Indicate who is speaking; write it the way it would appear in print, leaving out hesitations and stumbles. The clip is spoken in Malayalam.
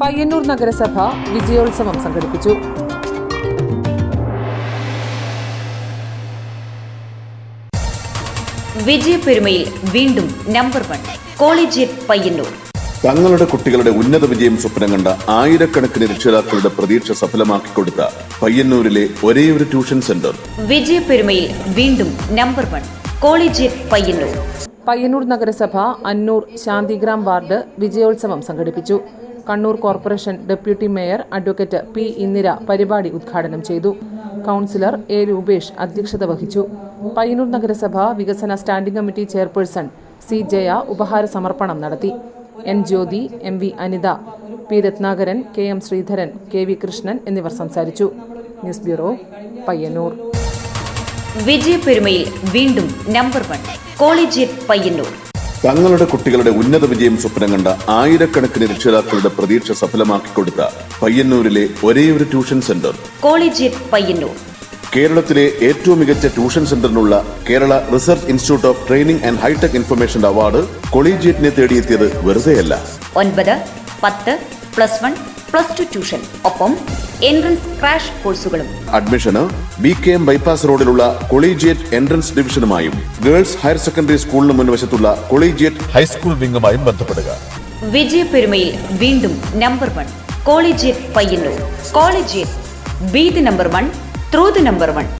Speaker 1: പയ്യന്നൂർ നഗരസഭ വിജയോത്സവം സംഘടിപ്പിച്ചു.
Speaker 2: വിജയപെരുമയിൽ വീണ്ടും നമ്പർ 1 കോളേജിയറ്റ് പയ്യന്നൂർ.
Speaker 3: തങ്ങളുടെ കുട്ടികളുടെ ഉന്നത വിജയം സ്വപ്നം കണ്ട ആയിരക്കണക്കിന് രക്ഷിതാക്കളുടെ പ്രതീക്ഷ സഫലമാക്കിക്കൊടുത്ത പയ്യന്നൂരിലെ ഒരേയൊരു ട്യൂഷൻ സെന്റർ.
Speaker 2: വിജയപെരുമയിൽ വീണ്ടും നമ്പർ 1 കോളേജിയറ്റ് പയ്യന്നൂർ.
Speaker 1: പയ്യന്നൂർ നഗരസഭ അന്നൂർ ശാന്തിഗ്രാം വാർഡ് വിജയോത്സവം സംഘടിപ്പിച്ചു. Kannur corporation deputy mayor advocate P Indira പരിപാടി ഉദ്ഘാടനം ചെയ്തു. കൗൺസിലർ എ രൂപേഷ് അധ്യക്ഷത വഹിച്ചു. പയ്യന്നൂർ നഗരസഭ വികസന standing committee chairperson C Jaya ഉപഹാര സമർപ്പണം നടത്തി. N Jyothi, M V Anitha, P Ratnakaran, K M Sreedharan, K V Krishnan എന്നിവർ സംസാരിച്ചു. News bureau, Payyanur.
Speaker 2: വിജയപെരുമയിൽ വീണ്ടും നമ്പർ 1 കോളേജിയറ്റ് പയ്യന്നൂർ.
Speaker 3: തങ്ങളുടെ കുട്ടികളുടെ ഉന്നത വിജയം സ്വപ്നം കണ്ട ആയിരക്കണക്കിന് രക്ഷിതാക്കളുടെ പ്രതീക്ഷ സഫലമാക്കിക്കൊടുത്ത പയ്യന്നൂരിലെ ഒരേയൊരു ട്യൂഷൻ സെന്റർ.
Speaker 2: കോളേജിയറ്റ് പയ്യന്നൂർ.
Speaker 3: കേരളത്തിലെ ഏറ്റവും മികച്ച ട്യൂഷൻ സെന്ററിനുള്ള Kerala research institute of training and hitech information award കോളേജിയറ്റിനെ തേടിയെത്തിയത് വെറുതെയല്ല.
Speaker 2: 9, 10, +1, +2 ട്യൂഷൻ, ഒപ്പം എൻട്രൻസ് ക്രാഷ് കോഴ്സുകളും.
Speaker 3: അഡ്മിഷന് BKM ബൈപ്പാസ് റോഡിലുള്ള കൊളീജിയറ്റ് എൻട്രൻസ് ഡിവിഷനുമായും ഗേൾസ് ഹയർ സെക്കൻഡറി സ്കൂളിന് മുൻവശത്തുള്ള കൊളീജിയറ്റ് ഹൈസ്കൂൾ വിംഗുമായും ബന്ധപ്പെടുക.
Speaker 2: വിജയപെരുമയിൽ വീണ്ടും number 1 collegiate Payyanur. Collegiate, be the number 1 through the number 1.